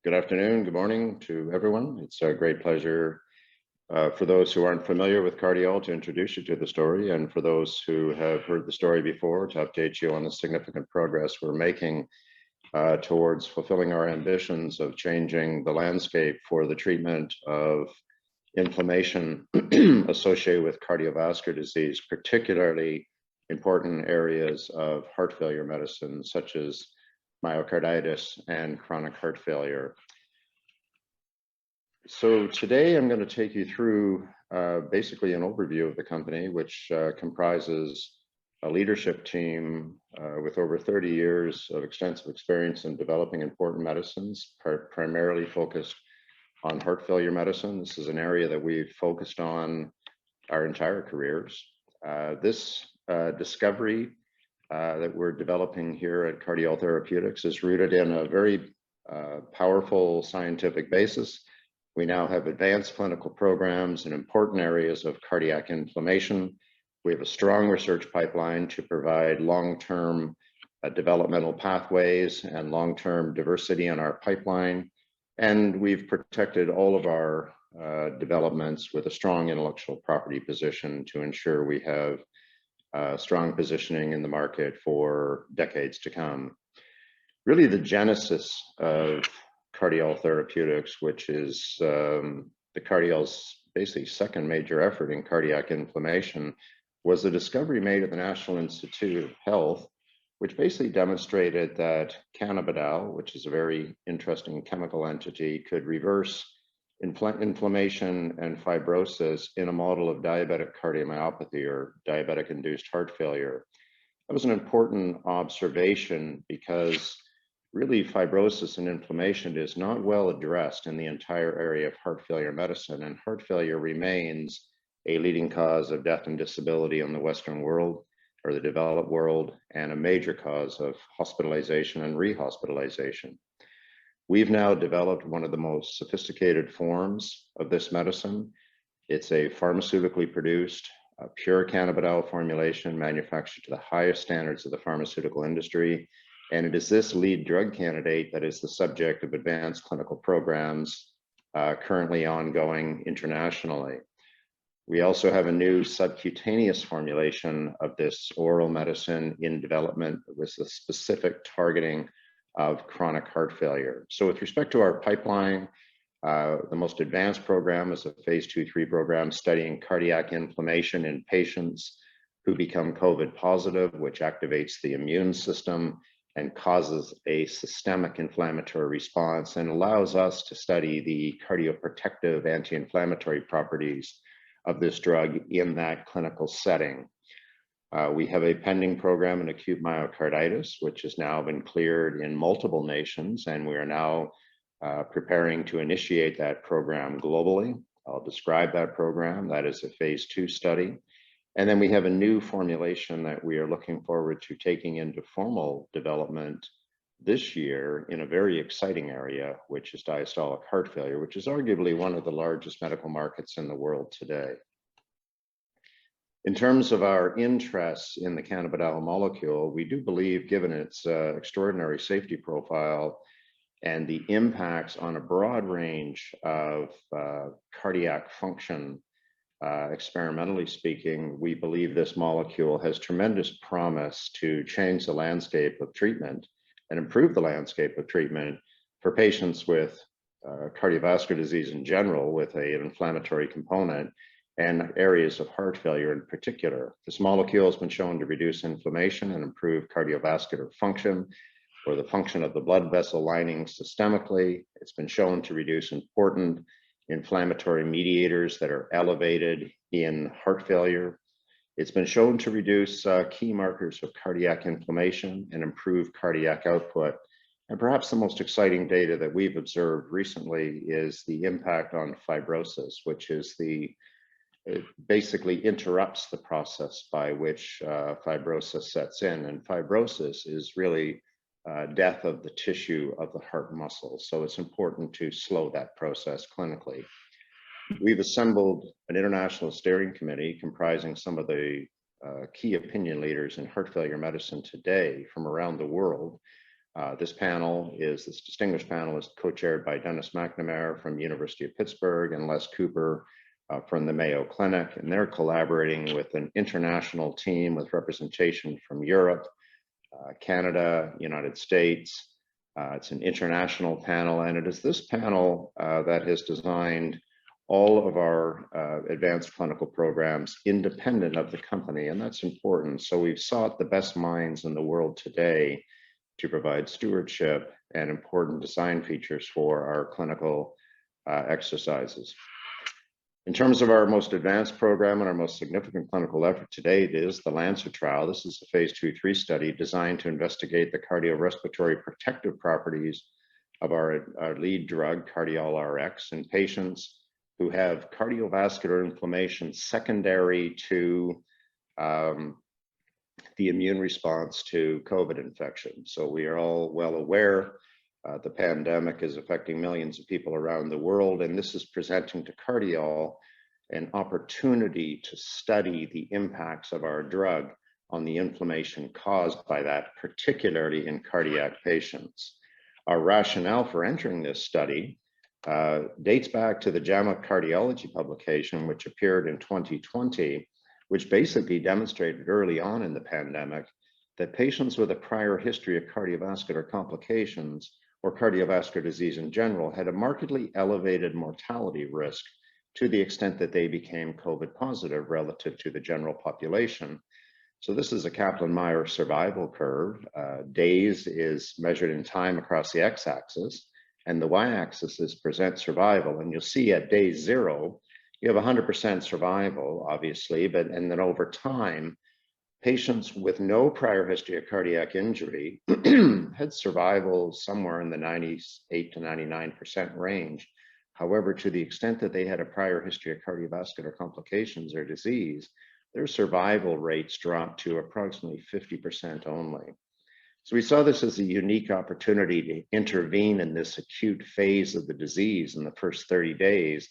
Good afternoon, good morning to everyone. It's a great pleasure for those who aren't familiar with Cardiol to introduce you to the story, and for those who have heard the story before to update you on the significant progress we're making towards fulfilling our ambitions of changing the landscape for the treatment of inflammation associated with cardiovascular disease, particularly important areas of heart failure medicine, such as myocarditis and chronic heart failure. So today I'm going to take you through basically an overview of the company, which comprises a leadership team with over 30 years of extensive experience in developing important medicines, primarily focused on heart failure medicine. This is an area that we've focused on our entire careers. This discovery that we're developing here at Cardiol Therapeutics is rooted in a very powerful scientific basis. We now have advanced clinical programs in important areas of cardiac inflammation. We have a strong research pipeline to provide long-term developmental pathways and long-term diversity in our pipeline. And we've protected all of our developments with a strong intellectual property position to ensure we have strong positioning in the market for decades to come. Really, the genesis of Cardiol Therapeutics, which is the Cardiol's basically second major effort in cardiac inflammation, was the discovery made at the National Institute of Health, which basically demonstrated that cannabidiol, which is a very interesting chemical entity, could reverse inflammation and fibrosis in a model of diabetic cardiomyopathy or diabetic induced heart failure. That was an important observation because really fibrosis and inflammation is not well addressed in the entire area of heart failure medicine, and heart failure remains a leading cause of death and disability in the Western world or the developed world, and a major cause of hospitalization and rehospitalization. We've now developed one of the most sophisticated forms of this medicine. It's a pharmaceutically produced, pure cannabidiol formulation manufactured to the highest standards of the pharmaceutical industry. And it is this lead drug candidate that is the subject of advanced clinical programs currently ongoing internationally. We also have a new subcutaneous formulation of this oral medicine in development with the specific targeting of chronic heart failure. So with respect to our pipeline, the most advanced program is a phase 2/3 program studying cardiac inflammation in patients who become COVID positive, which activates the immune system and causes a systemic inflammatory response and allows us to study the cardioprotective anti-inflammatory properties of this drug in that clinical setting. We have a pending program in acute myocarditis, which has now been cleared in multiple nations, and we are now preparing to initiate that program globally. I'll describe that program. That is a phase 2 study. And then we have a new formulation that we are looking forward to taking into formal development this year in a very exciting area, which is diastolic heart failure, which is arguably one of the largest medical markets in the world today. In terms of our interests in the cannabidiol molecule, we do believe, given its extraordinary safety profile and the impacts on a broad range of cardiac function, experimentally speaking, we believe this molecule has tremendous promise to change the landscape of treatment and improve the landscape of treatment for patients with cardiovascular disease in general, with an inflammatory component, and areas of heart failure in particular. This molecule has been shown to reduce inflammation and improve cardiovascular function, or the function of the blood vessel lining systemically. It's been shown to reduce important inflammatory mediators that are elevated in heart failure. It's been shown to reduce key markers of cardiac inflammation and improve cardiac output. And perhaps the most exciting data that we've observed recently is the impact on fibrosis, which is it basically interrupts the process by which fibrosis sets in. And fibrosis is really death of the tissue of the heart muscle. So it's important to slow that process clinically. We've assembled an international steering committee comprising some of the key opinion leaders in heart failure medicine today from around the world. This distinguished panel is co-chaired by Dennis McNamara from University of Pittsburgh and Les Cooper from the Mayo Clinic, and they're collaborating with an international team with representation from Europe, Canada, United States. It's an international panel, and it is this panel that has designed all of our advanced clinical programs independent of the company, and that's important. So we've sought the best minds in the world today to provide stewardship and important design features for our clinical exercises. In terms of our most advanced program and our most significant clinical effort to date is the Lancet trial. This is a phase 2/3 study designed to investigate the cardiorespiratory protective properties of our lead drug, Cardiol RX, in patients who have cardiovascular inflammation secondary to the immune response to COVID infection. So we are all well aware the pandemic is affecting millions of people around the world, and this is presenting to Cardiol an opportunity to study the impacts of our drug on the inflammation caused by that, particularly in cardiac patients. Our rationale for entering this study dates back to the JAMA Cardiology publication, which appeared in 2020, which basically demonstrated early on in the pandemic that patients with a prior history of cardiovascular complications or cardiovascular disease in general had a markedly elevated mortality risk to the extent that they became COVID positive relative to the general population. So this is a Kaplan-Meier survival curve. Days is measured in time across the x-axis, and the y-axis is % survival. And you'll see at day 0, you have 100% survival, obviously, and then over time, patients with no prior history of cardiac injury had survival somewhere in the 98 to 99% range. However, to the extent that they had a prior history of cardiovascular complications or disease, their survival rates dropped to approximately 50% only. So we saw this as a unique opportunity to intervene in this acute phase of the disease in the first 30 days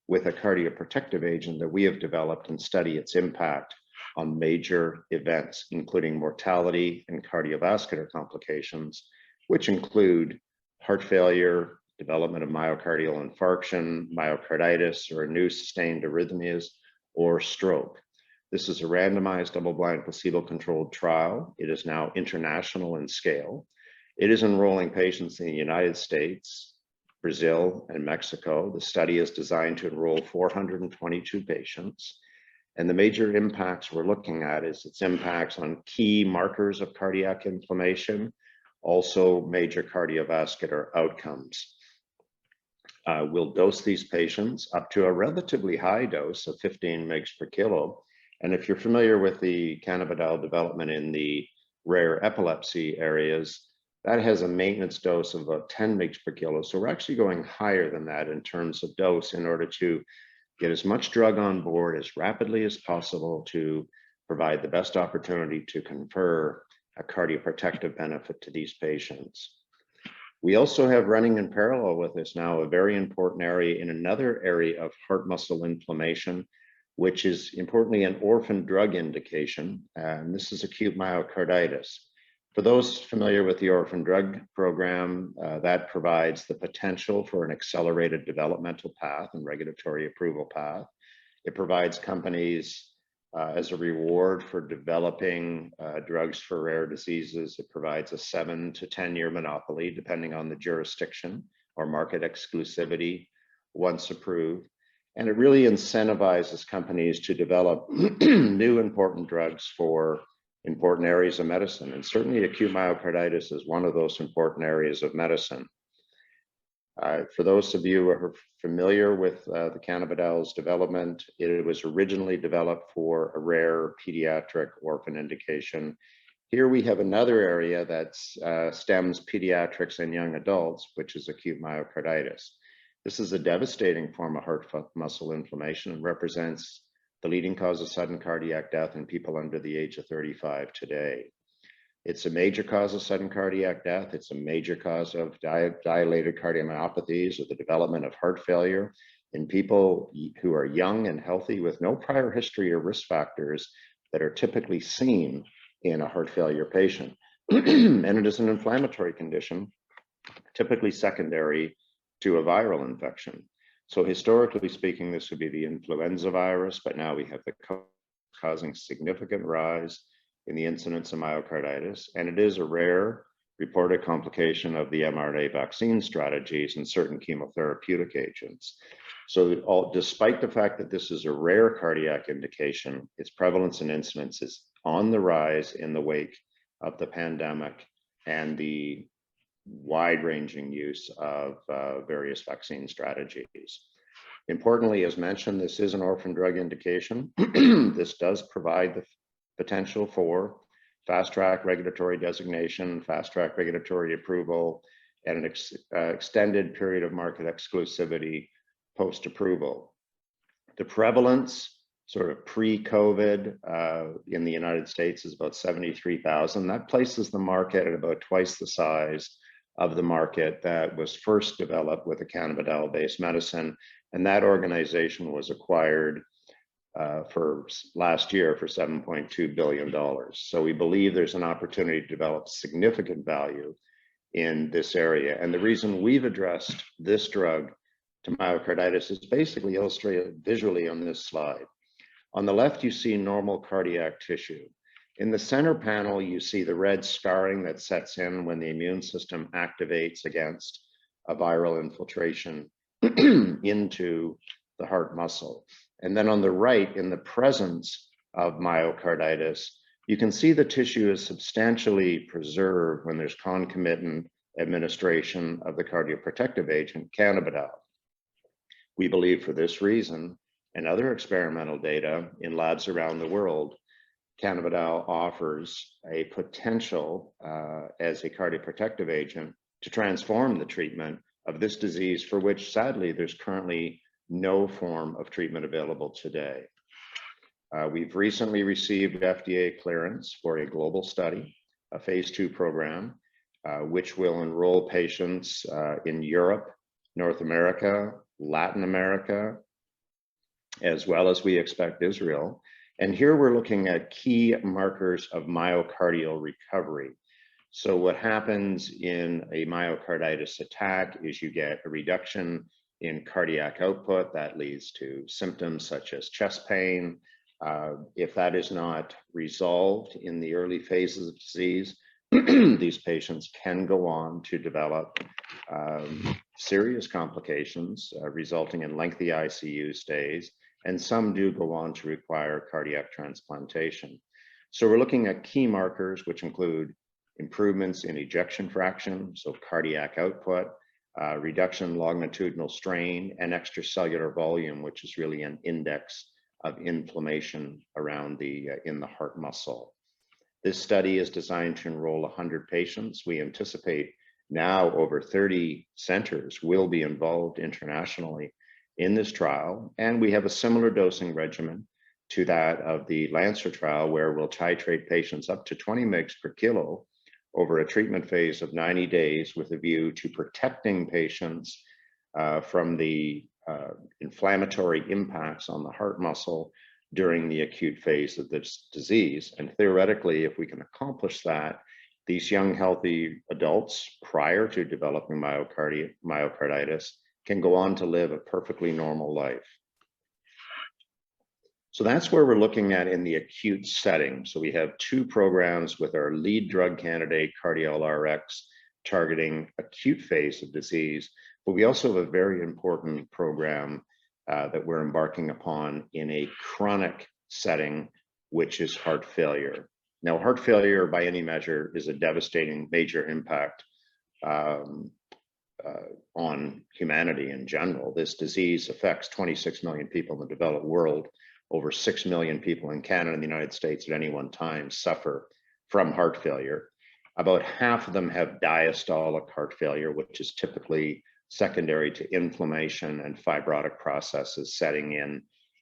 with a cardioprotective agent that we have developed and study its impact on major events, including mortality and cardiovascular complications, which include heart failure, development of myocardial infarction, myocarditis, or new sustained arrhythmias, or stroke. This is a randomized, double-blind, placebo-controlled trial. It is now international in scale. It is enrolling patients in the United States, Brazil, and Mexico. The study is designed to enroll 422 patients. And the major impacts we're looking at is its impacts on key markers of cardiac inflammation, also major cardiovascular outcomes. We'll dose these patients up to a relatively high dose of 15 mg per kilo. And if you're familiar with the cannabidiol development in the rare epilepsy areas, that has a maintenance dose of about 10 mg per kilo. So we're actually going higher than that in terms of dose in order to get as much drug on board as rapidly as possible to provide the best opportunity to confer a cardioprotective benefit to these patients. We also have running in parallel with this now a very important area in another area of heart muscle inflammation, which is importantly an orphan drug indication, and this is acute myocarditis. For those familiar with the orphan drug program, that provides the potential for an accelerated developmental path and regulatory approval path. It provides companies as a reward for developing drugs for rare diseases. It provides a 7 to 10-year monopoly, depending on the jurisdiction or market exclusivity once approved. And it really incentivizes companies to develop new important drugs for important areas of medicine. And certainly acute myocarditis is one of those important areas of medicine. For those of you who are familiar with the cannabidiol's development, it was originally developed for a rare pediatric orphan indication. Here we have another area that stems pediatrics and young adults, which is acute myocarditis. This is a devastating form of heart muscle inflammation and represents the leading cause of sudden cardiac death in people under the age of 35 today. It's a major cause of sudden cardiac death. It's a major cause of dilated cardiomyopathies or the development of heart failure in people who are young and healthy with no prior history or risk factors that are typically seen in a heart failure patient. and it is an inflammatory condition, typically secondary to a viral infection. So historically speaking, this would be the influenza virus, but now we have the causing significant rise in the incidence of myocarditis, and it is a rare reported complication of the mRNA vaccine strategies and certain chemotherapeutic agents. So despite the fact that this is a rare cardiac indication, its prevalence and incidence is on the rise in the wake of the pandemic and the wide-ranging use of various vaccine strategies. Importantly, as mentioned, this is an orphan drug indication. This does provide the potential for fast-track regulatory designation, fast-track regulatory approval, and an extended period of market exclusivity post-approval. The prevalence, sort of pre-COVID in the United States, is about 73,000. That places the market at about twice the size of the market that was first developed with a cannabidiol-based medicine, and that organization was acquired for last year for $7.2 billion. So we believe there's an opportunity to develop significant value in this area. And the reason we've addressed this drug to myocarditis is basically illustrated visually on this slide. On the left, you see normal cardiac tissue. In the center panel, you see the red scarring that sets in when the immune system activates against a viral infiltration into the heart muscle. And then on the right, in the presence of myocarditis, you can see the tissue is substantially preserved when there's concomitant administration of the cardioprotective agent, cannabidiol. We believe for this reason and other experimental data in labs around the world, cannabidiol offers a potential as a cardioprotective agent to transform the treatment of this disease, for which sadly there's currently no form of treatment available today. We've recently received FDA clearance for a global study, a phase 2 program, which will enroll patients in Europe, North America, Latin America, as well as we expect Israel. And here we're looking at key markers of myocardial recovery. So what happens in a myocarditis attack is you get a reduction in cardiac output that leads to symptoms such as chest pain. If that is not resolved in the early phases of disease, these patients can go on to develop serious complications resulting in lengthy ICU stays, and some do go on to require cardiac transplantation. So we're looking at key markers, which include improvements in ejection fraction, so cardiac output, reduction in longitudinal strain, and extracellular volume, which is really an index of inflammation around in the heart muscle. This study is designed to enroll 100 patients. We anticipate now over 30 centers will be involved internationally in this trial, and we have a similar dosing regimen to that of the Lancer trial, where we'll titrate patients up to 20 mg per kilo over a treatment phase of 90 days with a view to protecting patients from the inflammatory impacts on the heart muscle during the acute phase of this disease. And theoretically, if we can accomplish that, these young healthy adults prior to developing myocarditis can go on to live a perfectly normal life. So that's where we're looking at in the acute setting. So we have 2 programs with our lead drug candidate, Cardiol RX, targeting acute phase of disease, but we also have a very important program that we're embarking upon in a chronic setting, which is heart failure. Now, heart failure by any measure is a devastating major impact on humanity in general. This disease affects 26 million people in the developed world. Over 6 million people in Canada and the United States at any one time suffer from heart failure. About half of them have diastolic heart failure, which is typically secondary to inflammation and fibrotic processes setting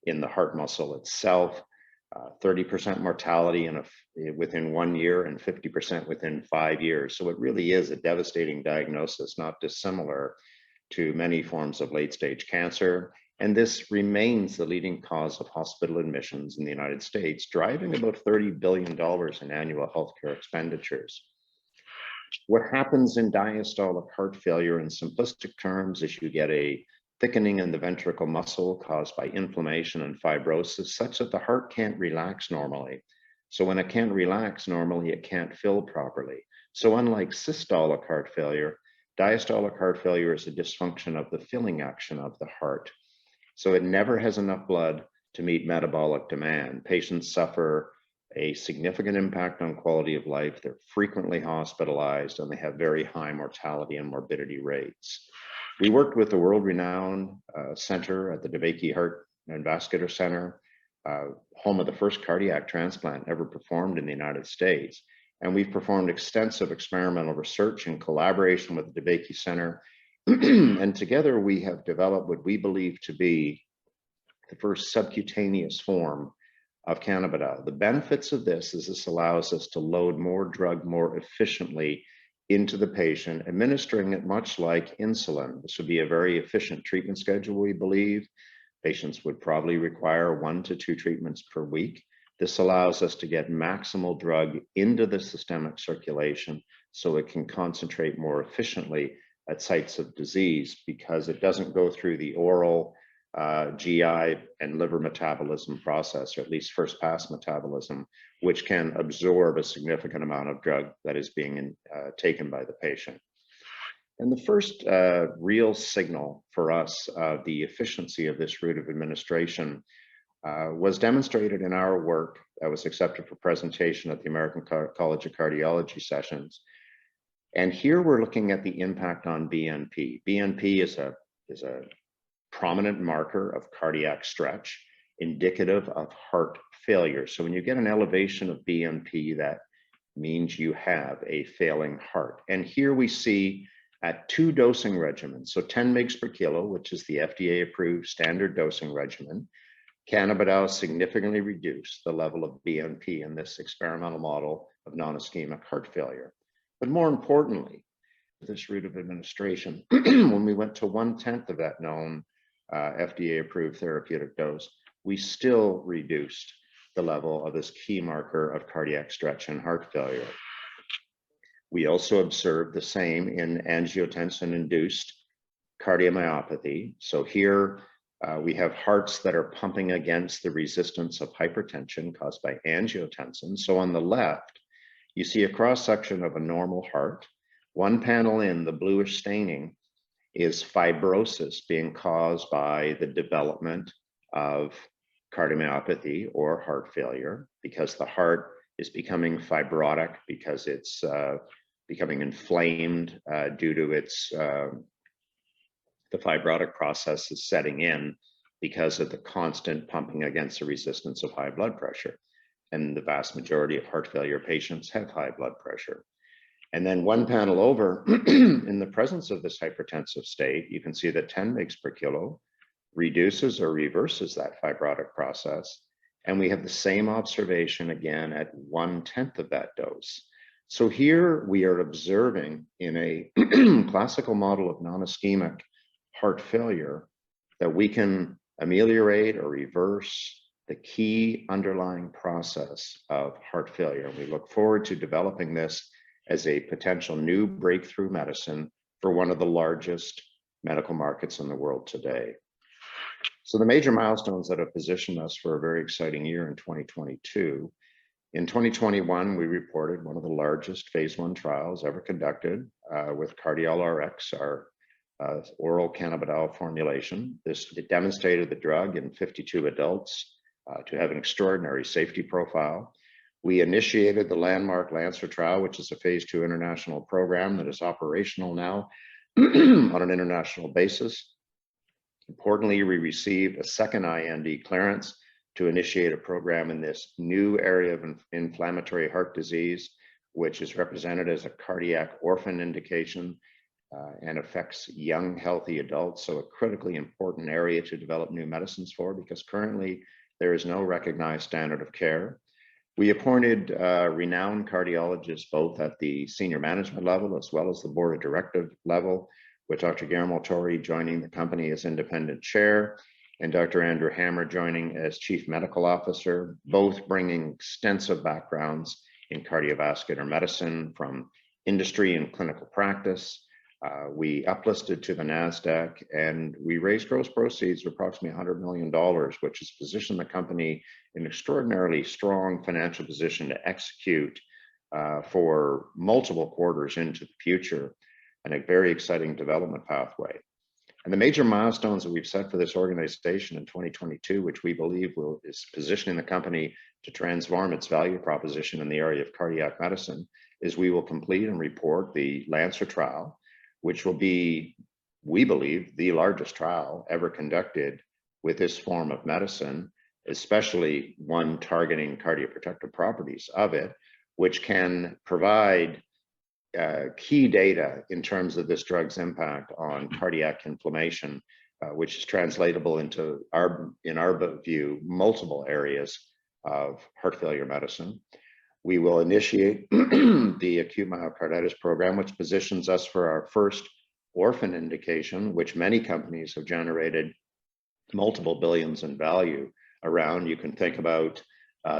in the heart muscle itself. 30% mortality within 1 year and 50% within 5 years. So it really is a devastating diagnosis, not dissimilar to many forms of late-stage cancer. And this remains the leading cause of hospital admissions in the United States, driving about $30 billion in annual healthcare expenditures. What happens in diastolic heart failure in simplistic terms is you get a thickening in the ventricle muscle caused by inflammation and fibrosis such that the heart can't relax normally. So when it can't relax normally, it can't fill properly. So unlike systolic heart failure, diastolic heart failure is a dysfunction of the filling action of the heart. So it never has enough blood to meet metabolic demand. Patients suffer a significant impact on quality of life. They're frequently hospitalized and they have very high mortality and morbidity rates. We worked with the world-renowned center at the DeBakey Heart and Vascular Center, home of the first cardiac transplant ever performed in the United States. And we've performed extensive experimental research in collaboration with the DeBakey Center. And together we have developed what we believe to be the first subcutaneous form of cannabidiol. The benefits of this is this allows us to load more drug more efficiently into the patient, administering it much like insulin. This would be a very efficient treatment schedule, we believe. Patients would probably require 1 to 2 treatments per week. This allows us to get maximal drug into the systemic circulation so it can concentrate more efficiently at sites of disease because it doesn't go through the oral GI and liver metabolism process, or at least first pass metabolism, which can absorb a significant amount of drug that is being taken by the patient. And the first real signal for us of the efficiency of this route of administration was demonstrated in our work that was accepted for presentation at the American College of Cardiology sessions. And here we're looking at the impact on BNP. BNP is a prominent marker of cardiac stretch, indicative of heart failure. So when you get an elevation of BNP, that means you have a failing heart. And here we see at 2 dosing regimens, so 10 mg per kilo, which is the FDA-approved standard dosing regimen, cannabidiol significantly reduced the level of BNP in this experimental model of non-ischemic heart failure. But more importantly, this route of administration, when we went to 1/10 of that known FDA-approved therapeutic dose, we still reduced the level of this key marker of cardiac stretch and heart failure. We also observed the same in angiotensin-induced cardiomyopathy. So here we have hearts that are pumping against the resistance of hypertension caused by angiotensin. So on the left, you see a cross-section of a normal heart. One panel in, the bluish staining, is fibrosis being caused by the development of cardiomyopathy or heart failure because the heart is becoming fibrotic because it's becoming inflamed due to its, the fibrotic process is setting in because of the constant pumping against the resistance of high blood pressure. And the vast majority of heart failure patients have high blood pressure. And then one panel over, in the presence of this hypertensive state, you can see that 10 mg per kilo reduces or reverses that fibrotic process. And we have the same observation again at 1/10 of that dose. So here we are observing in a classical model of non-ischemic heart failure that we can ameliorate or reverse the key underlying process of heart failure. We look forward to developing this as a potential new breakthrough medicine for one of the largest medical markets in the world today. So the major milestones that have positioned us for a very exciting year in 2022. In 2021, we reported one of the largest phase 1 trials ever conducted with Cardiol RX, our oral cannabidiol formulation. It demonstrated the drug in 52 adults to have an extraordinary safety profile. We initiated the landmark Lancer trial, which is a phase 2 international program that is operational now on an international basis. Importantly, we received a second IND clearance to initiate a program in this new area of inflammatory heart disease, which is represented as a cardiac orphan indication and affects young, healthy adults. So a critically important area to develop new medicines for, because currently there is no recognized standard of care. We appointed renowned cardiologists both at the senior management level as well as the board of directive level, with Dr. Guillermo Torre joining the company as independent chair and Dr. Andrew Hammer joining as chief medical officer, both bringing extensive backgrounds in cardiovascular medicine from industry and clinical practice. We uplisted to the NASDAQ, and we raised gross proceeds of approximately $100 million, which has positioned the company in an extraordinarily strong financial position to execute for multiple quarters into the future, and a very exciting development pathway. And the major milestones that we've set for this organization in 2022, which we believe is positioning the company to transform its value proposition in the area of cardiac medicine, is we will complete and report the Lancer trial, which will be, we believe, the largest trial ever conducted with this form of medicine, especially one targeting cardioprotective properties of it, which can provide key data in terms of this drug's impact on cardiac inflammation, which is translatable into, in our view, multiple areas of heart failure medicine. We will initiate the acute myocarditis program, which positions us for our first orphan indication, which many companies have generated multiple billions in value around. You can think about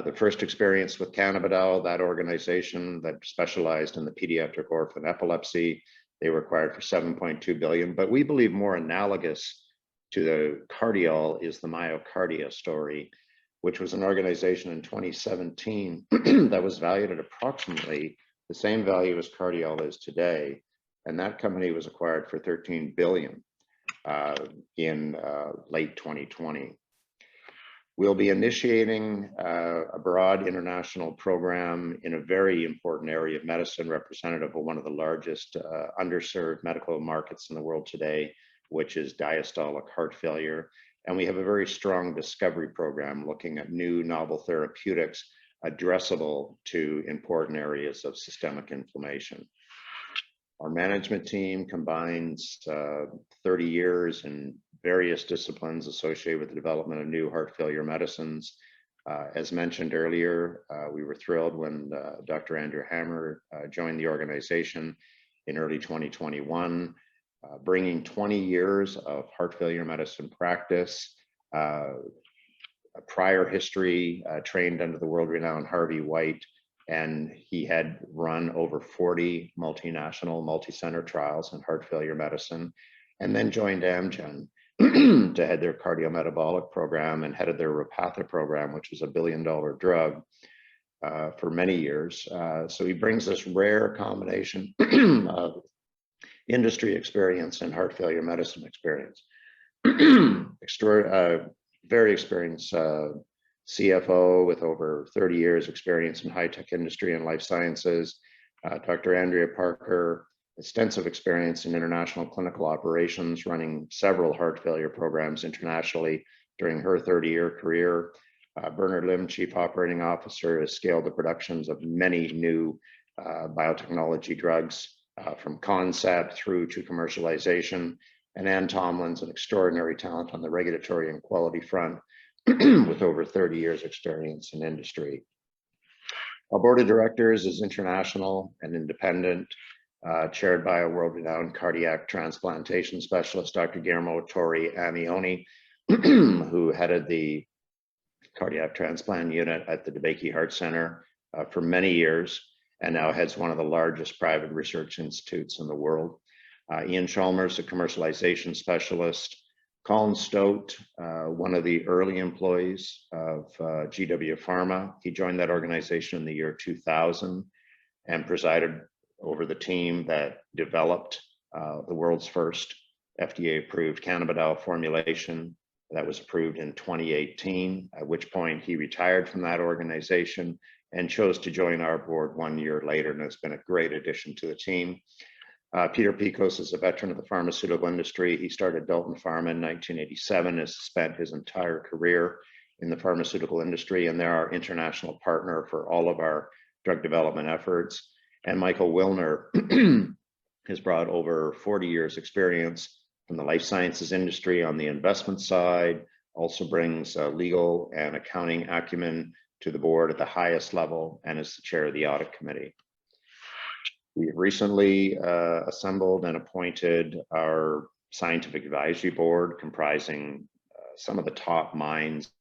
the first experience with Cannabidiol, that organization that specialized in the pediatric orphan epilepsy. They were acquired for $7.2 billion. But we believe more analogous to the Cardiol is the MyoKardia story, which was an organization in 2017 that was valued at approximately the same value as Cardiol is today. And that company was acquired for $13 billion in late 2020. We'll be initiating a broad international program in a very important area of medicine, representative of one of the largest underserved medical markets in the world today, which is diastolic heart failure. And we have a very strong discovery program looking at new novel therapeutics addressable to important areas of systemic inflammation. Our management team combines 30 years in various disciplines associated with the development of new heart failure medicines. As mentioned earlier, we were thrilled when Dr. Andrew Hammer joined the organization in early 2021, bringing 20 years of heart failure medicine practice, a prior history, trained under the world-renowned Harvey White, and he had run over 40 multinational, multi-center trials in heart failure medicine, and then joined Amgen to head their cardiometabolic program and headed their Repatha program, which was $1 billion drug for many years. So he brings this rare combination of industry experience and heart failure medicine experience. Very experienced CFO with over 30 years experience in high-tech industry and life sciences. Dr. Andrea Parker, extensive experience in international clinical operations, running several heart failure programs internationally during her 30-year career. Bernard Lim, Chief Operating Officer, has scaled the productions of many new biotechnology drugs from concept through to commercialization. And Ann Tomlin's an extraordinary talent on the regulatory and quality front with over 30 years experience in industry. Our board of directors is international and independent, chaired by a world-renowned cardiac transplantation specialist, Dr. Guillermo Torri Amioni, who headed the cardiac transplant unit at the DeBakey Heart Center for many years, and now heads one of the largest private research institutes in the world. Ian Chalmers, a commercialization specialist. Colin Stout, one of the early employees of GW Pharma. He joined that organization in the year 2000 and presided over the team that developed the world's first FDA-approved Cannabidiol formulation that was approved in 2018, at which point he retired from that organization and chose to join our board 1 year later, and has been a great addition to the team. Peter Picos is a veteran of the pharmaceutical industry. He started Dalton Pharma in 1987, has spent his entire career in the pharmaceutical industry, and they're our international partner for all of our drug development efforts. And Michael Wilner has brought over 40 years experience from the life sciences industry on the investment side, also brings legal and accounting acumen to the board at the highest level, and is the chair of the audit committee. We've recently assembled and appointed our scientific advisory board, comprising some of the top minds,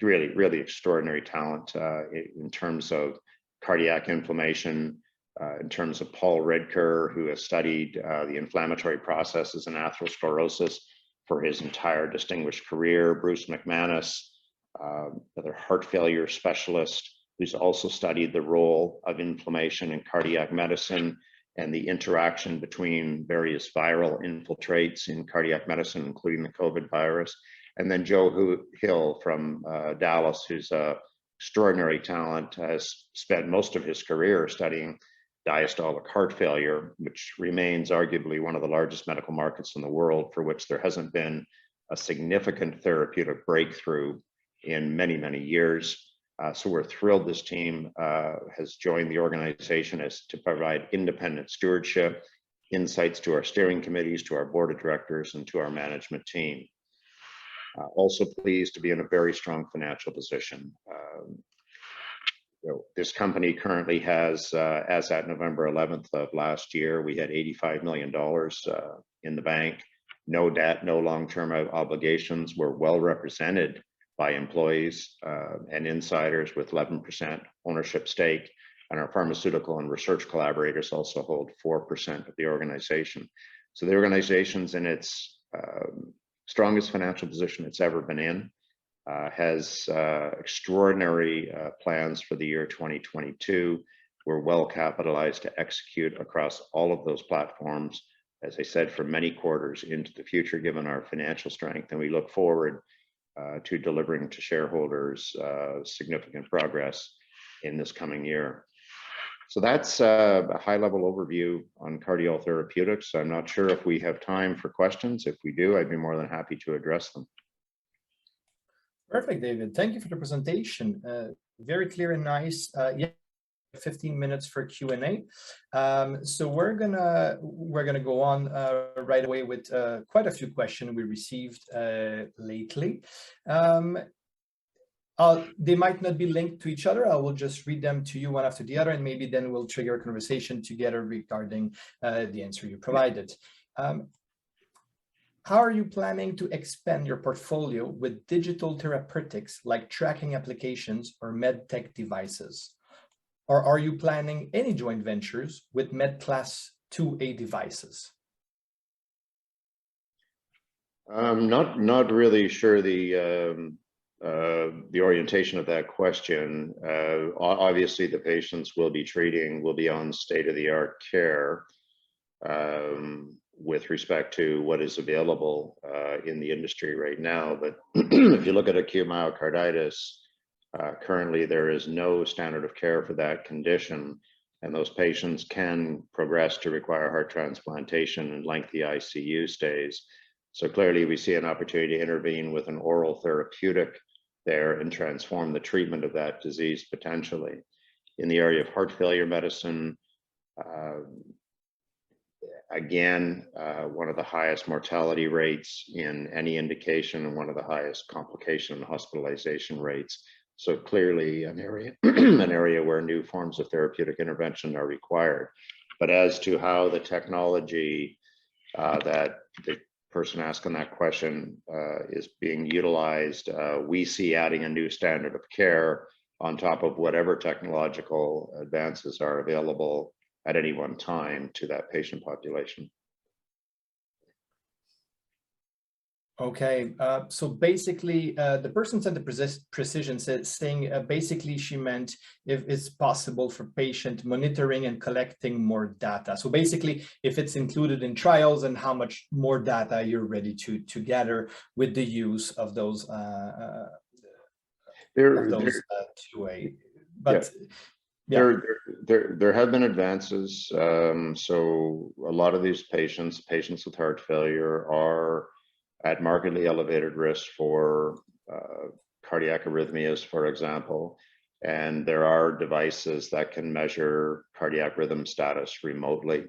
really extraordinary talent in terms of cardiac inflammation, in terms of Paul Redker, who has studied the inflammatory processes in atherosclerosis for his entire distinguished career. Bruce McManus, another heart failure specialist, who's also studied the role of inflammation in cardiac medicine and the interaction between various viral infiltrates in cardiac medicine, including the COVID virus. And then Joe Hill from Dallas, who's an extraordinary talent, has spent most of his career studying diastolic heart failure, which remains arguably one of the largest medical markets in the world, for which there hasn't been a significant therapeutic breakthrough in many, many years. So we're thrilled this team has joined the organization as to provide independent stewardship, insights to our steering committees, to our board of directors, and to our management team. Also pleased to be in a very strong financial position. This company currently has, as at November 11th of last year, we had $85 million in the bank, no debt, no long-term obligations. We're well represented by employees and insiders with 11% ownership stake, and our pharmaceutical and research collaborators also hold 4% of the organization. So the organization's in its strongest financial position it's ever been in, has extraordinary plans for the year 2022. We're well capitalized to execute across all of those platforms, as I said, for many quarters into the future, given our financial strength, and we look forward to delivering to shareholders significant progress in this coming year. So that's a high-level overview on Cardiol Therapeutics. I'm not sure if we have time for questions. If we do, I'd be more than happy to address them. Perfect, David. Thank you for the presentation. Very clear and nice. Yeah, 15 minutes for Q&A. So we're gonna go on right away with quite a few questions we received lately. They might not be linked to each other. I will just read them to you one after the other, and maybe then we'll trigger a conversation together regarding the answer you provided. How are you planning to expand your portfolio with digital therapeutics like tracking applications or medtech devices? Or are you planning any joint ventures with med class 2A devices? I'm not really sure the orientation of that question. Obviously, the patients we'll be treating will be on state-of-the-art care with respect to what is available in the industry right now. But if you look at acute myocarditis, currently there is no standard of care for that condition, and those patients can progress to require heart transplantation and lengthy ICU stays. So clearly we see an opportunity to intervene with an oral therapeutic there and transform the treatment of that disease potentially. In the area of heart failure medicine, again, one of the highest mortality rates in any indication and one of the highest complication and hospitalization rates. So clearly an area, an area where new forms of therapeutic intervention are required. But as to how the technology that the person asking that question is being utilized, we see adding a new standard of care on top of whatever technological advances are available at any one time to that patient population. Okay, so basically the person sent the precision saying basically she meant if it's possible for patient monitoring and collecting more data. So basically if it's included in trials and how much more data you're ready to gather with the use of those 2A. But yeah. There have been advances. So a lot of these patients with heart failure are at markedly elevated risk for cardiac arrhythmias, for example, and there are devices that can measure cardiac rhythm status remotely.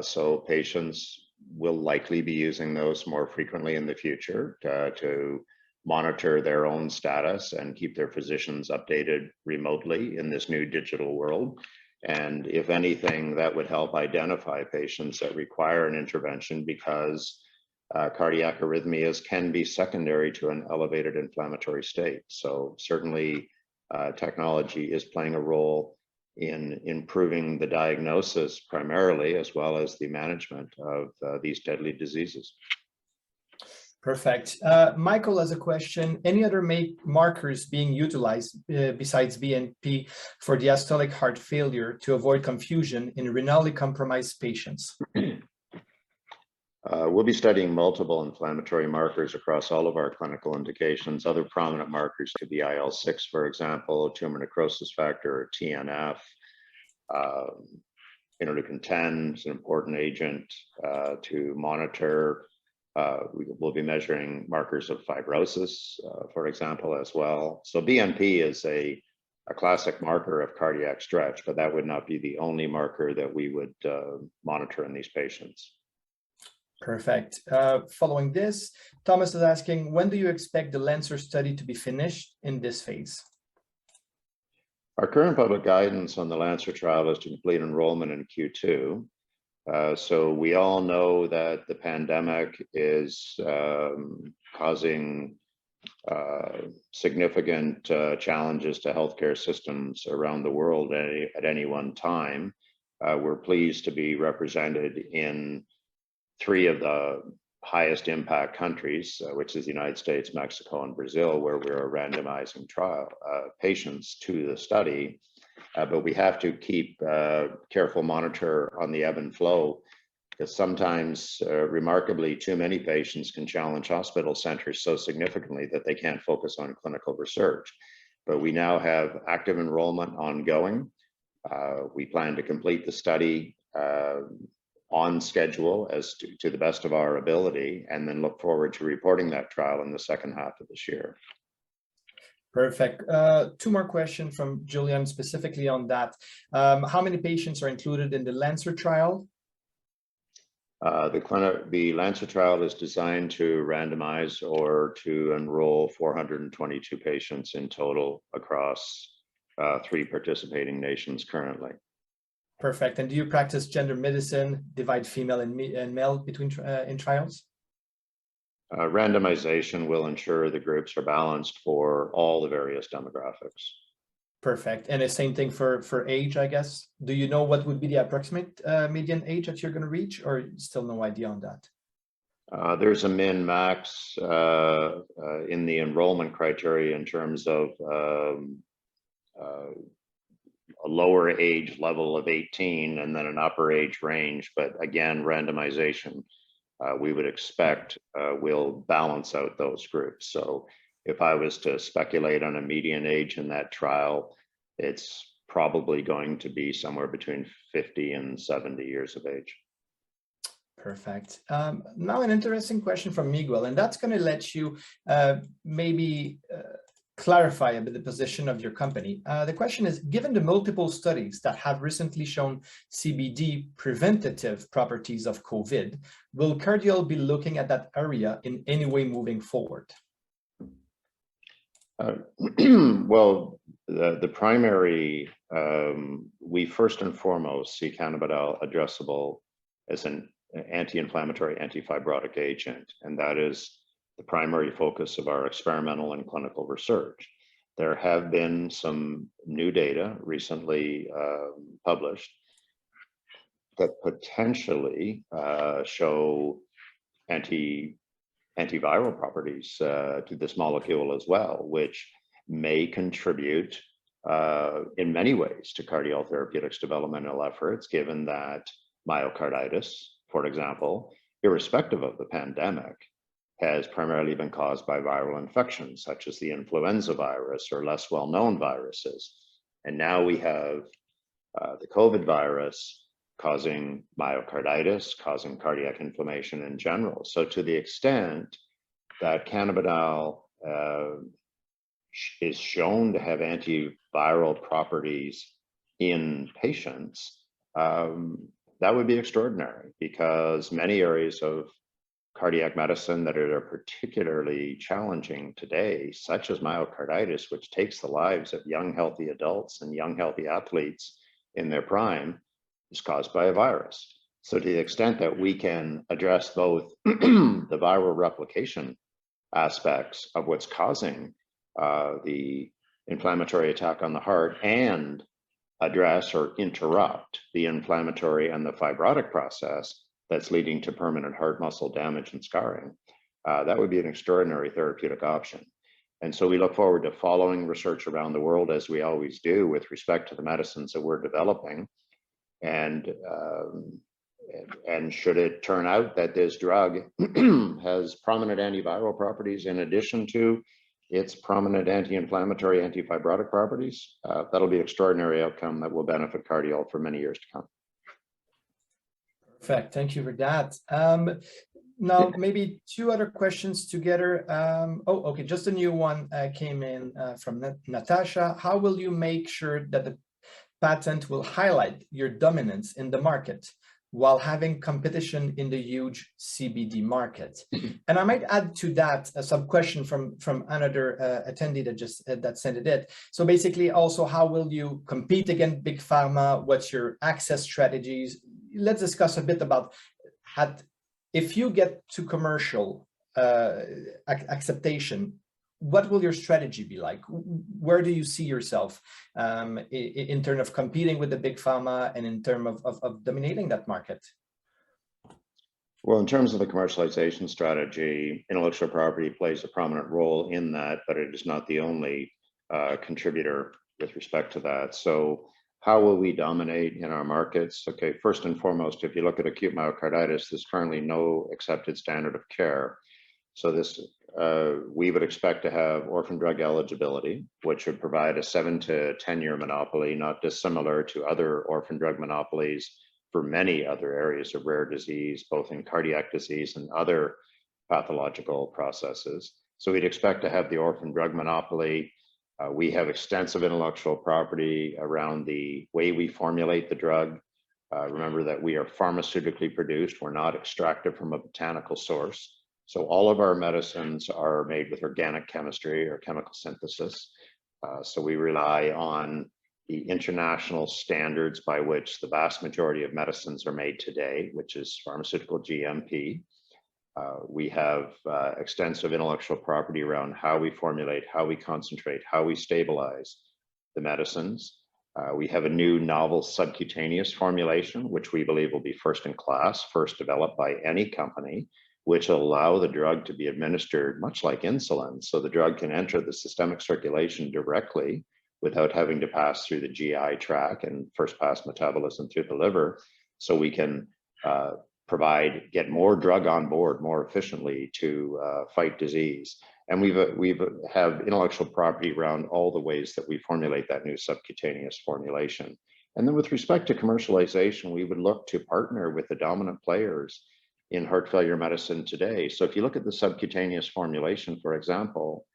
So patients will likely be using those more frequently in the future to monitor their own status and keep their physicians updated remotely in this new digital world. And if anything, that would help identify patients that require an intervention, because cardiac arrhythmias can be secondary to an elevated inflammatory state. So certainly technology is playing a role in improving the diagnosis primarily, as well as the management of these deadly diseases. Perfect. Michael has a question. Any other markers being utilized besides BNP for diastolic heart failure to avoid confusion in renally compromised patients? We'll be studying multiple inflammatory markers across all of our clinical indications. Other prominent markers could be IL-6, for example, tumor necrosis factor, or TNF. Interleukin 10 is an important agent to monitor. We will be measuring markers of fibrosis, for example, as well. So BNP is a classic marker of cardiac stretch, but that would not be the only marker that we would monitor in these patients. Perfect. Following this, Thomas is asking, when do you expect the Lancer study to be finished in this phase? Our current public guidance on the Lancer trial is to complete enrollment in Q2. So we all know that the pandemic is causing significant challenges to healthcare systems around the world at any one time. We're pleased to be represented in 3 of the highest impact countries, which is the United States, Mexico, and Brazil, where we're randomizing trial patients to the study. But we have to keep careful monitor on the ebb and flow, because sometimes, remarkably, too many patients can challenge hospital centers so significantly that they can't focus on clinical research. But we now have active enrollment ongoing. We plan to complete the study on schedule as to the best of our ability, and then look forward to reporting that trial in the second half of this year. Perfect. 2 more questions from Julian specifically on that. How many patients are included in the Lancer trial? The Lancer trial is designed to randomize or to enroll 422 patients in total across 3 participating nations currently. Perfect. And do you practice gender medicine, divide female and male between in trials? Randomization will ensure the groups are balanced for all the various demographics. Perfect. And the same thing for age, I guess. Do you know what would be the approximate median age that you're going to reach, or still no idea on that? There's a min-max in the enrollment criteria in terms of a lower age level of 18 and then an upper age range. But again, randomization, we would expect will balance out those groups. So if I was to speculate on a median age in that trial, it's probably going to be somewhere between 50 and 70 years of age. Perfect. Now an interesting question from Miguel, and that's going to let you maybe clarify a bit the position of your company. The question is, given the multiple studies that have recently shown CBD preventative properties of COVID, will Cardiol be looking at that area in any way moving forward? Well, the primary, we first and foremost see cannabidiol addressable as an anti-inflammatory, anti-fibrotic agent, and that is the primary focus of our experimental and clinical research. There have been some new data recently published that potentially show antiviral properties to this molecule as well, which may contribute in many ways to Cardiol Therapeutics developmental efforts, given that myocarditis, for example, irrespective of the pandemic, has primarily been caused by viral infections, such as the influenza virus or less well-known viruses. And now we have the COVID virus causing myocarditis, causing cardiac inflammation in general. So to the extent that cannabidiol is shown to have antiviral properties in patients, that would be extraordinary, because many areas of cardiac medicine that are particularly challenging today, such as myocarditis, which takes the lives of young, healthy adults and young, healthy athletes in their prime, is caused by a virus. So to the extent that we can address both the viral replication aspects of what's causing the inflammatory attack on the heart and address or interrupt the inflammatory and the fibrotic process that's leading to permanent heart muscle damage and scarring, that would be an extraordinary therapeutic option. And so we look forward to following research around the world, as we always do, with respect to the medicines that we're developing. And should it turn out that this drug has prominent antiviral properties in addition to its prominent anti-inflammatory, anti-fibrotic properties, that'll be an extraordinary outcome that will benefit Cardiol for many years to come. Perfect. Thank you for that. Now, maybe two other questions together. Oh, okay. Just a new one came in from Natasha. How will you make sure that the patent will highlight your dominance in the market while having competition in the huge CBD market? And I might add to that a sub question from another attendee that just that sent it. So basically, also, how will you compete against big pharma? What's your access strategies? Let's discuss a bit about if you get to commercial acceptation, what will your strategy be like? Where do you see yourself in terms of competing with the big pharma and in terms of dominating that market? Well, in terms of the commercialization strategy, intellectual property plays a prominent role in that, but it is not the only contributor with respect to that. So how will we dominate in our markets? Okay, first and foremost, if you look at acute myocarditis, there's currently no accepted standard of care. So this, we would expect to have orphan drug eligibility, which would provide a 7 to 10-year monopoly, not dissimilar to other orphan drug monopolies for many other areas of rare disease, both in cardiac disease and other pathological processes. So we'd expect to have the orphan drug monopoly. We have extensive intellectual property around the way we formulate the drug. Remember that we are pharmaceutically produced. We're not extracted from a botanical source. So all of our medicines are made with organic chemistry or chemical synthesis. So we rely on the international standards by which the vast majority of medicines are made today, which is pharmaceutical GMP. We have extensive intellectual property around how we formulate, how we concentrate, how we stabilize the medicines. We have a new novel subcutaneous formulation, which we believe will be first in class, first developed by any company, which will allow the drug to be administered much like insulin. So the drug can enter the systemic circulation directly without having to pass through the GI tract and first pass metabolism through the liver. So we can get more drug on board more efficiently to fight disease. And we have intellectual property around all the ways that we formulate that new subcutaneous formulation. And then with respect to commercialization, we would look to partner with the dominant players in heart failure medicine today. So if you look at the subcutaneous formulation, for example,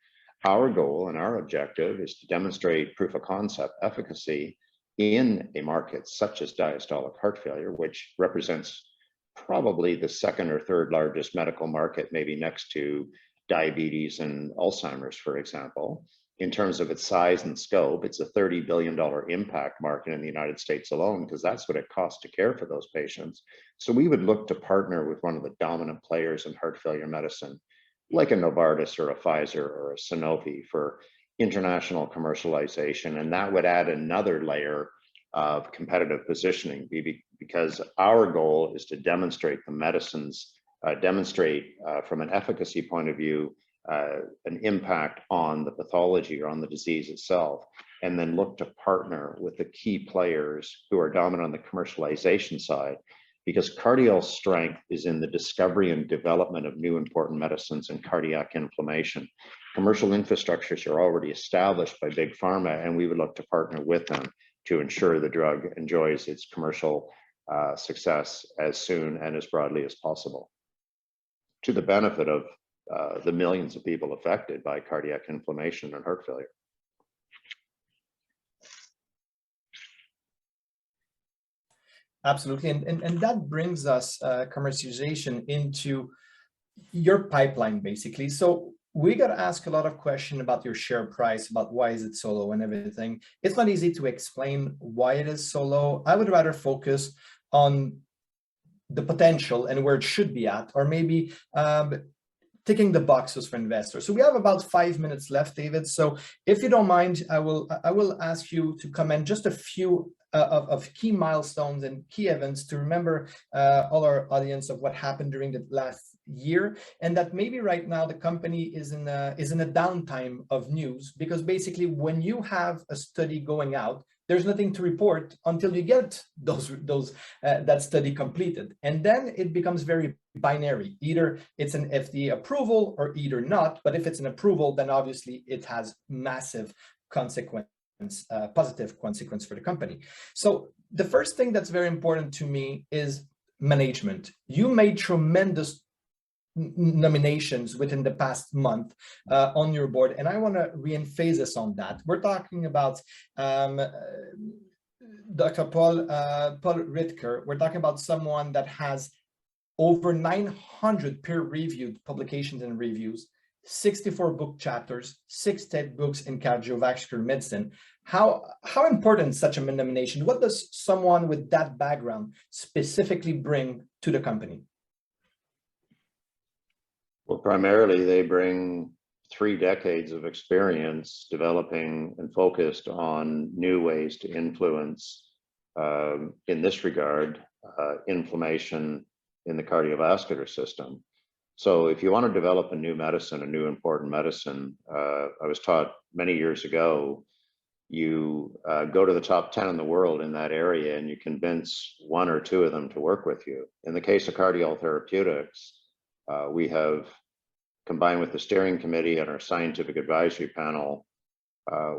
our goal and our objective is to demonstrate proof of concept efficacy in a market such as diastolic heart failure, which represents probably the second or third largest medical market, maybe next to diabetes and Alzheimer's, for example. In terms of its size and scope, it's a $30 billion impact market in the United States alone, because that's what it costs to care for those patients. So we would look to partner with one of the dominant players in heart failure medicine, like a Novartis or a Pfizer or a Sanofi, for international commercialization. And that would add another layer of competitive positioning, because our goal is to demonstrate the medicines, from an efficacy point of view, an impact on the pathology or on the disease itself, and then look to partner with the key players who are dominant on the commercialization side, because Cardiol's strength is in the discovery and development of new important medicines in cardiac inflammation. Commercial infrastructures are already established by big pharma, and we would look to partner with them to ensure the drug enjoys its commercial success as soon and as broadly as possible, to the benefit of the millions of people affected by cardiac inflammation and heart failure. Absolutely, and that brings us commercialization into your pipeline, basically. So we got to ask a lot of questions about your share price, about why is it so low and everything. It's not easy to explain why it is so low. I would rather focus on the potential and where it should be at, or maybe ticking the boxes for investors. So we have about 5 minutes left, David. So if you don't mind, I will ask you to comment just a few of key milestones and key events to remember all our audience of what happened during the last year, and that maybe right now the company is in a downtime of news, because basically when you have a study going out, there's nothing to report until you get that study completed, and then it becomes very binary. Either it's an FDA approval or either not. But if it's an approval, then obviously it has massive consequence, positive consequence for the company. So the first thing that's very important to me is management. You made tremendous nominations within the past month on your board, and I want to re-emphasize on that. We're talking about Dr. Paul Ridker. We're talking about someone that has over 900 peer-reviewed publications and reviews, 64 book chapters, 6 TED books in cardiovascular medicine. How important is such a nomination? What does someone with that background specifically bring to the company? Well, primarily they bring 3 decades of experience developing and focused on new ways to influence, in this regard, inflammation in the cardiovascular system. So if you want to develop a new medicine, a new important medicine, I was taught many years ago, you go to the top 10 in the world in that area and you convince 1 or 2 of them to work with you. In the case of Cardiol Therapeutics, we have, combined with the steering committee and our scientific advisory panel,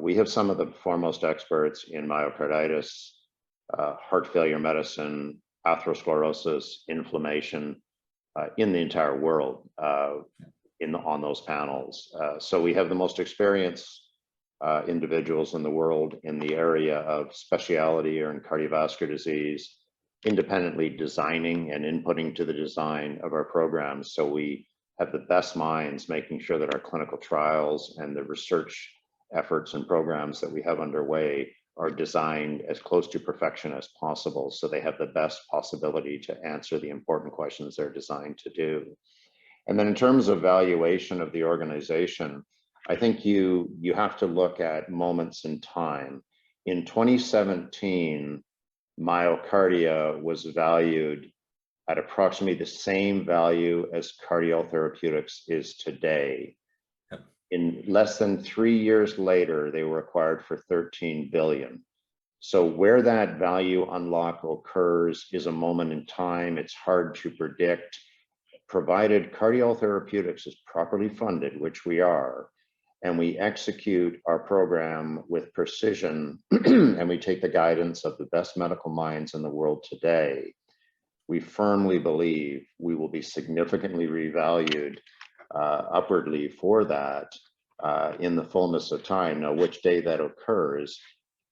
we have some of the foremost experts in myocarditis, heart failure medicine, atherosclerosis, inflammation in the entire world on those panels. So we have the most experienced individuals in the world in the area of specialty or in cardiovascular disease, independently designing and inputting to the design of our programs. So we have the best minds making sure that our clinical trials and the research efforts and programs that we have underway are designed as close to perfection as possible, so they have the best possibility to answer the important questions they're designed to do. And then in terms of valuation of the organization, I think you have to look at moments in time. In 2017, MyoKardia was valued at approximately the same value as Cardiol Therapeutics is today. In less than 3 years later, they were acquired for $13 billion. So where that value unlock occurs is a moment in time. It's hard to predict, provided Cardiol Therapeutics is properly funded, which we are, and we execute our program with precision, and we take the guidance of the best medical minds in the world today. We firmly believe we will be significantly revalued upwardly for that in the fullness of time. Now, which day that occurs,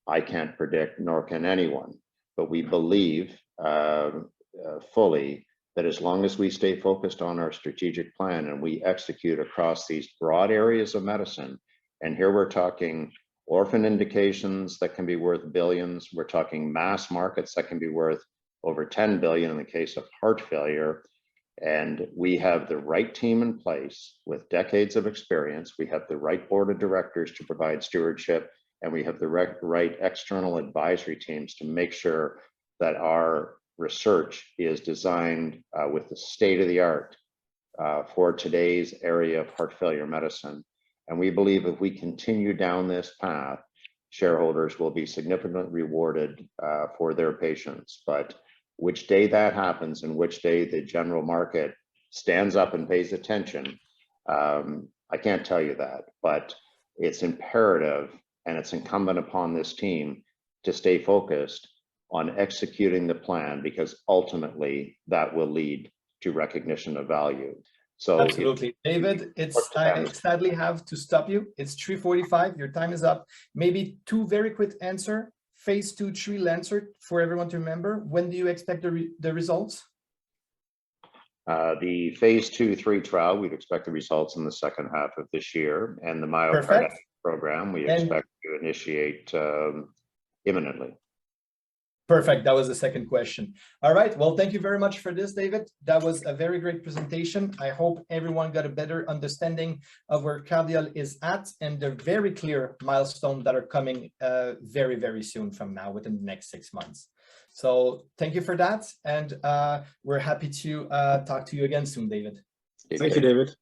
I can't predict, nor can anyone. But we believe fully that as long as we stay focused on our strategic plan and we execute across these broad areas of medicine, and here we're talking orphan indications that can be worth billions, we're talking mass markets that can be worth over 10 billion in the case of heart failure. And we have the right team in place with decades of experience. We have the right board of directors to provide stewardship, and we have the right external advisory teams to make sure that our research is designed with the state of the art for today's area of heart failure medicine. And we believe if we continue down this path, shareholders will be significantly rewarded for their patience. But which day that happens and which day the general market stands up and pays attention, I can't tell you that, but it's imperative and it's incumbent upon this team to stay focused on executing the plan, because ultimately that will lead to recognition of value. So absolutely, David, I sadly have to stop you. It's 3:45, your time is up. Maybe 2 very quick answer. Phase 2, 3 Lancer for everyone to remember. When do you expect the results? The phase 2/3 trial, we'd expect the results in the second half of this year, and the myocarditis program we expect to initiate imminently. Perfect. That was the second question. All right. Well, thank you very much for this, David. That was a very great presentation. I hope everyone got a better understanding of where Cardiol is at and the very clear milestones that are coming very, very soon from now, within the next 6 months. So thank you for that. And we're happy to talk to you again soon, David. Thank you, David.